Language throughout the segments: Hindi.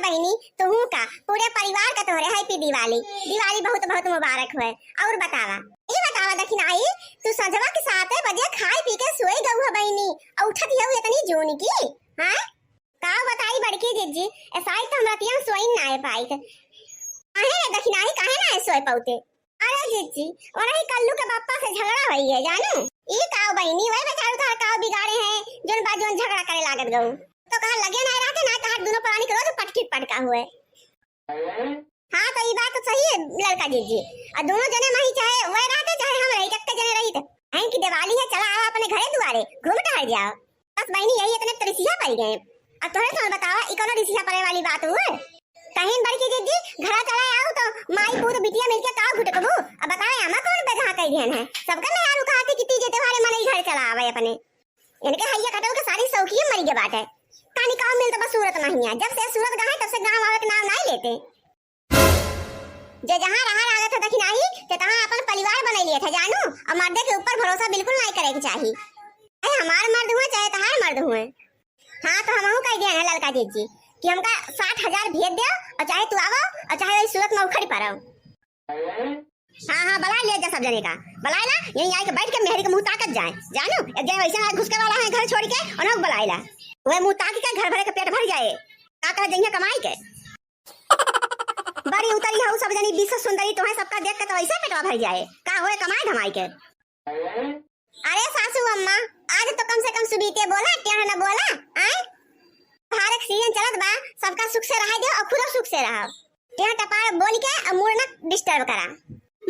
बहनी तू का पूरे परिवार का तोरे हैप्पी दिवाली। दिवाली बहुत बहुत मुबारक हुए। और बतावा ये बतावा दखिन आई तू संजवा के 7 बजे खाई पी के सोई गऊ है बहनी और उठत हियो इतनी जून की। हां का बताई बड़की जीजी ऐसा तो हमरा तिया सोई ना है पाई काहे दखिन आई काहे ना सोई पाउते। अरे जीजी और ही कल्लू के पापा से झगड़ा भई है जानू ई काव बहनी वही बेचारू का काव बिगाड़े हैं जोन बाजोन झगड़ा करे लागत गऊ तो कहा लगे ना रहते ना तो दोनों प्राणी करो तो पटकिट पटका हुए। हां तो ये बात तो सही है लड़का जीजी और दोनों जने नहीं चाहे वह रहते चाहे हम रही टक्के जने रही हैं कि दिवाली है चला आओ अपने घरे दुआरे घूम टहल जाओ। बस बहनी यही इतने तरिसिया पड़ गए। अब तोरे तो बतावा ई कोनो रिसिया पड़े वाली बात हुए कहीं बड़की जीजी घरा चला आओ तो माई पूत बिटिया मिलके का घुटकबू। अब बताए हमा कौन बेधा कई ध्यान है सबका मैं यार कहा कि तीजे त्योहारे मन घर चला आवे अपने इनके हैया कटल के सारी सौखी मर गए बात है कानी काम मिल तो बस सूरत नहीं है जब से सूरत गए तब से गांव आवे के नाम नहीं लेते जे जहां रहा लागत है दखिन आई ते तहां अपन परिवार बना लिए थे जानू और मर्दे के ऊपर भरोसा बिल्कुल नहीं करे के चाहिए। अरे हमार मर्द हुए चाहे तहार मर्द हुए। हां तो हमहू कह दिया है लड़का जीजी कि हमका 60,000 भेज दे और चाहे तू आवो और चाहे वही सूरत में उखड़ पड़ो। हां बला ले जा सब जने का बला ला यहीं आई के बैठ के मेहरी के मुंह ताकत जाए जानू एक जने वैसे घुसके वाला है घर छोड़ के और न बलाइला ओए मुंह ताक के घर भरे के पेट भर जाए का कह जइया कमाई के बड़ी उतरी हऊ सब जनी विश्व सुंदरी तोहे सबका देख के तो ऐसे पेटवा भर जाए का होए कमाई धमाई के। अरे सासू अम्मा आज तो कम से कम सुबीते बोला क्या ना बोला आए भारत सीजन चलत बा सबका सुख से रह दे और खुद सुख से रहो टेढ़ टपार बोल के और मूड न डिस्टर्ब करा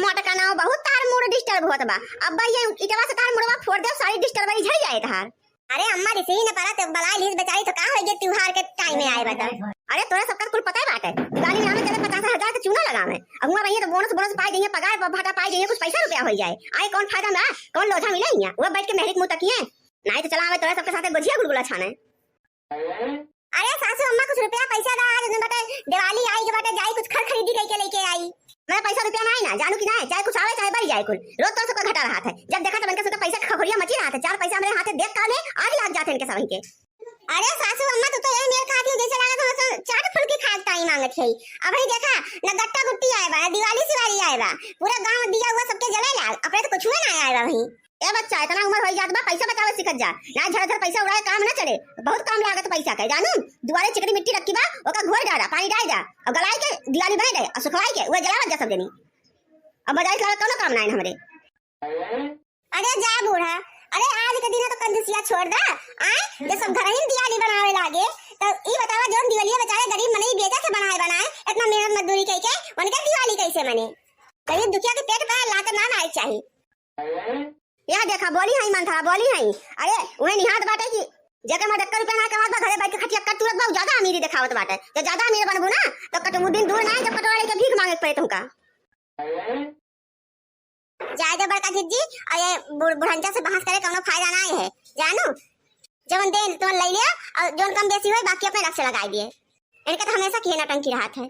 मोटा का नाव बहुत तार मूड डिस्टर्ब होत बा अब ये इटवा से तार मुड़वा फोड़ दे सारी डिस्टर्ब झड़ जाए तार। अरे अम्मा रिसी न पारा तो बलाई लीज बेचारी तो का होगे त्योहार के टाइम में आए बता। अरे तोरा सबका कुल पता है बात है दिवाली में हमें चले 50,000 का चूना लगावे अब हुआ भैया तो बोनस बोनस पाई देंगे पगार भाटा पाई देंगे कुछ पैसा रुपया हो जाए आए कौन फायदा में कौन लोधा मिले यहाँ वो बैठ के मेहरिक मुंह तकिए नहीं तो चला हमें तोरा सबके साथ गुजिया गुलगुला छाने। अरे सासू अम्मा कुछ रुपया पैसा दा आज बता दिवाली आई के बता जाई कुछ खरीदी करके लेके आई मैं पैसा रुपया नहीं ना जानू कि नहीं चाहे कुछ आवे चाहे बढ़ जाए कुल रोज तो सबका घटा रहा था जब देखा तो इनके सबका पैसा खखोरिया मची रहा था 4 पैसा मेरे हाथ देख काले आग लग जाते इनके सब के। अरे सासू अम्मा तू तो ये मेरे खाती जैसे लगा तो चाट फुल की खाए टाइम मांगत है अब ही देखा न गट्टा गुट्टी आए बा दिवाली सिवाली आए बा पूरा गांव दिया हुआ सबके जले लाल अपने तो कुछ हुए ना आए बा वही ए बच्चा इतना उम्र हो जात बा पैसा बचावे सिखत जा ना झड़झड़ पैसा उड़ाए काम ना चले बहुत काम लागत पैसा के जानू दुआरे चिकनी मिट्टी रखी बा ओका घोर डाला पानी डाल जा और गलाई के दिवाली बना दे और सुखवाई के वो जलावत जा सब जनी अब बजाई ला कोनो काम नहीं हमरे। अरे जा बूढ़ा अरे आज के दिन तो कंजूसिया छोड़ दा आए जे सब घर ही दिवाली बनावे लागे तो ई बतावा जोन दिवाली बेचारे गरीब मनई बेजा से बनाए इतना मेहनत मजदूरी करके उनके दिवाली कैसे मने गरीब दुखिया के पेट पर लात ना आए चाहिए। यह देखा बोली है मन था बोली है अरे वही निहात बाटे की जगह में डक्कर रुपया ना कमात बा घरे बैठ के खटिया कर तुरंत बहुत ज्यादा अमीरी दिखावत बाटे तो ज्यादा अमीर बनबू ना तो कटमु दिन दूर ना जब पटवाले के भीख मांगे पड़े तुमका जायदा बड़का जीजी अरे बुढ़ंजा से बहस करे कोनो फायदा नहीं है जानू जवन दे तो ले लिया और जोन कम बेसी होए बाकी अपने रख से लगाई दिए इनका तो हमेशा खेना टंकी रहा है।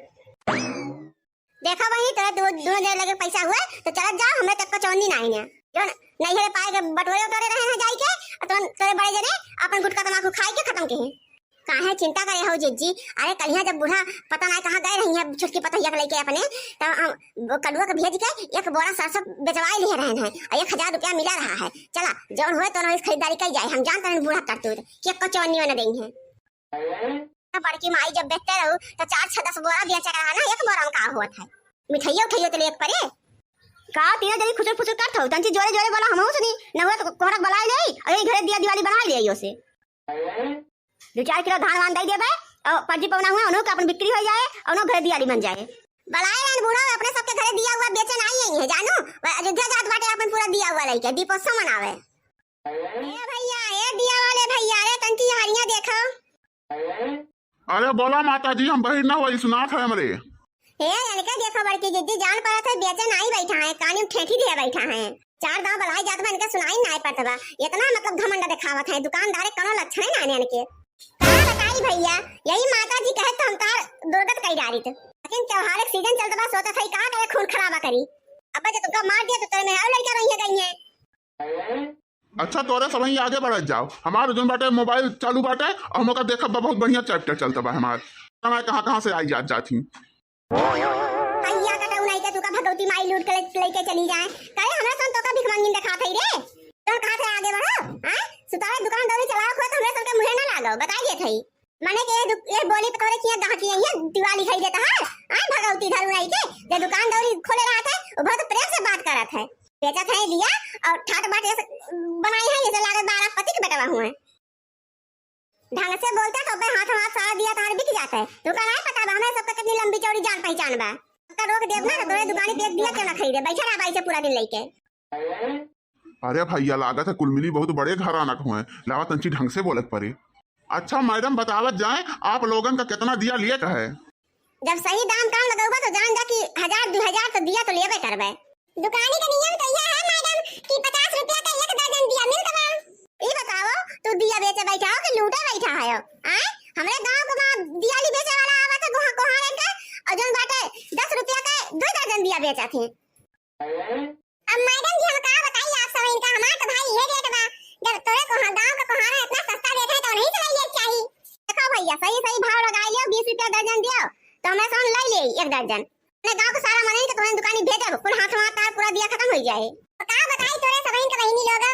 देखा वही तेरा दोनों देर लगे पैसा हुए तो चल जा हमें तक का चौंदी नहीं है जो नहीं है पाए के बटोरे उतारे रहे हैं जाई के तो तेरे बड़े जने अपन गुटका तमाकू खाई के खत्म के हैं काहे चिंता करे हो जीजी। अरे कलिया जब बूढ़ा पता नहीं कहां गए रही है छुटकी पतैया लेके अपने तो कड़ुआ के भेज के एक बोरा सरसों बेचवाए ले रहे हैं और 1,000 रुपया मिला रहा है चला जौन हुए तो इस खरीदारी कर जाए हम जानते हैं बूढ़ा करतूत कि एक चौनी न देंगे बड़की माई जब बेचते रहो तो 4-6-10 बोरा बेचा रहा ना एक बोरा में का हुआ था मिठाइया उठाइयो तो एक परे का तीन जरी खुचर खुचर करत हो तंची जोरे जोरे बोला हमहु सुनी न हुए तो कोहरक बला ले अरे घरे दिया दिवाली बना लियो से 2-4 किलो धान वान दे देबे और पाजी पवना हुआ उनो का अपन बिक्री हो जाए और उनो घरे दिवाली बन जाए बलाए रे बूढ़ा अपने सबके घरे दिया हुआ बेचन आई है जानू अयोध्या जात बाटे अपन पूरा दिया हुआ लेके दीपोत्सव मनावे ए भैया ए दिया वाले भैया रे तंची हरिया देखो। अरे बोला माता जी हम बहिर ना वही सुनात है हमरे हे लड़का देखो बड़की जिद्दी जान पड़ा था बेचन आई बैठा है कानी ठेठी दे बैठा है 4 दांव बलाई जात बा इनके सुनाई नहीं पड़ता बा इतना मतलब घमंड दिखावत है दुकानदार कोनो लक्षण ना आने के का बताई भैया यही माता जी कहे तो हम तार दुर्गत कई डाली थे लेकिन त्योहार के सीजन चलता बा सोचा था का करे खून खराबा करी अब जब तुमका मार दिया तो तेरे में और लड़का रही है गई है। अच्छा तोरे सब ही आगे बढ़ जाओ हमारे जोन बाटे मोबाइल चालू बाटे और हमका देखब बहुत बढ़िया चैप्टर चलता बा हमार मैं कहाँ से आई जाती। भैया कटाऊ नहीं के तुका भगवती माई लूट के लेके चली जाए काहे हमरा सन तो का भिख मांगिन देखा थई रे तो कहां से आगे बढ़ो हैं सुतावे दुकान दौरी चलाओ खो तो हमरे सन के मुहे ना लागो बताइए थई माने के ये बोली पतोरे किया गाहकी है दिवाली खाई देता है हैं भगवती धरू नहीं के जे दुकान दौरी खोले रहा था वो बहुत प्रेम से बात करत है बेचा था लिया और ठाट बाट ऐसे बनाई है जैसे लागत 12 पति के बेटा हुए ढंग से बोलता तो बे हाथ सारा दिया तार बिक जाता है दुकान है पता बा हमें सबका कितनी लंबी चौड़ी जान पहचान बा का रोक देब ना तोरे दुकानी पे एक दिया क्यों ना खरीदे बैठा रहा बाई से पूरा दिन लेके अरे भैया लागत है कुल मिली बहुत बड़े घराना हुए लावा तंची ढंग से बोलत परे। अच्छा मैडम बतावत जाए आप लोगन का कितना दिया लिए का है। जब सही दाम काम लगाऊगा तो जान जा कि 1000 2000 तो दिया तो लेबे करबे दुकानी का नियम तो यह है मैडम कि 50 रुपया का एक दर्जन दिया मिलता बा ई बताओ तू दिया बेचे बैठा हो कि लूटे बैठा है हैं हमरे गांव को दिया ली बेचे वाला आवा था गोहा कोहारे का और जोन बाटे 10 रुपया का 2 दर्जन दिया बेचा थे अब मैडम जी हम का बताइए आप सब इनका हमार तो भाई ये रेट बा जब तोरे को गांव का कोहारा इतना सस्ता देता है तो नहीं चलाइए चाहिए देखो भैया सही सही भाव लगा लियो 20 रुपया दर्जन दियो तो हमें सोन ले ले एक दर्जन अपने गांव को सारा मने तो तुम्हारी दुकानी भेजब कुल हाथ तार पूरा दिया खत्म हो जाए तो का बताई तोरे सब इनका बहिनी लोग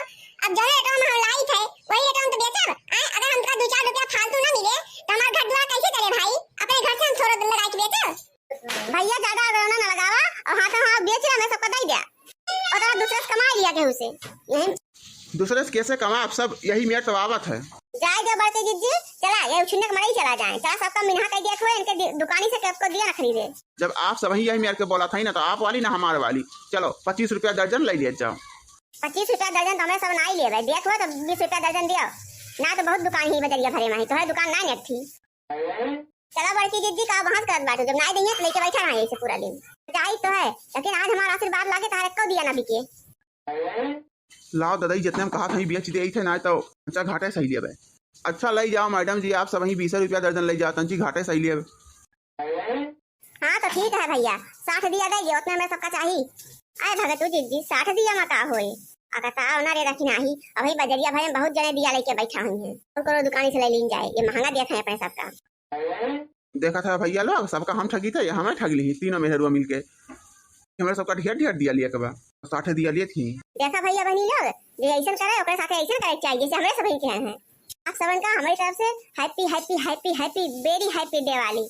अब जो रेट हम लाई थे वही रेट हम तो बेचब अगर हमका 2-4 रुपया फालतू ना मिले तो हमार घर द्वार कैसे चले भाई अपने घर से हम थोड़ा दिन लगा के बेचब भैया ज्यादा रोना ना लगावा और हाथ बेच रहा मैं सबको दे दिया और तो दूसरे से कमा लिया के उसे यही दूसरे से कैसे कमा आप सब यही मेरा तवावत है। जाए जो बढ़ते जी चला ये उछने के मरे ही चला जाए चला सबका मिनहा कह दिया खोए इनके दुकानी से सबको दिया ना खरीदे जब आप सब यही मेरे के बोला था ना तो आप वाली ना हमारे वाली चलो 25 रुपया दर्जन ले लिए जाओ 25 रुपया दर्जन तो हमें सब ना ही ले भाई देखो तो 20 रुपया दर्जन दियो ना तो बहुत दुकान ही बदलिया भरे माही तो है दुकान ना नेट थी चला बड़की जिद्दी का वहां कर बात जब ना देंगे तो लेके बैठा रहा ऐसे पूरा दिन जाई तो है लेकिन आज हमारा आशीर्वाद लाके तारे को दिया ना बिके लाओ दादाई जितने हम कहा था बेच दे थे ना तो अच्छा घाटे सही लिया अच्छा ले जाओ मैडम जी आप सब वही 20 रुपया दर्जन ले जाओ तंची घाटे सही लिया हाँ तो ठीक है भैया 60 दिया देंगे उतने में सबका चाहिए अरे भगतू जी 60 दिया मका होए अगर ताव ना रे रखी नाही अभी बजरिया भाई बहुत जने दिया लेके बैठा हुई हैं उनको दुकान से ले लीन जाए ये महंगा देखा है अपने सबका देखा था भैया लोग सबका हम ठगी थे हमें ठग ली तीनों मेहरुआ मिलके हमारे सबका ढेर ढेर दिया लिया कबा 60 दिया लिए थी देखा भैया बनी लोग जे ऐसा करे ओकरे साथे ऐसा करे चाहिए जैसे हमरे सभी के हैं आप सबन का हमारी तरफ से happy happy happy happy very happy Diwali.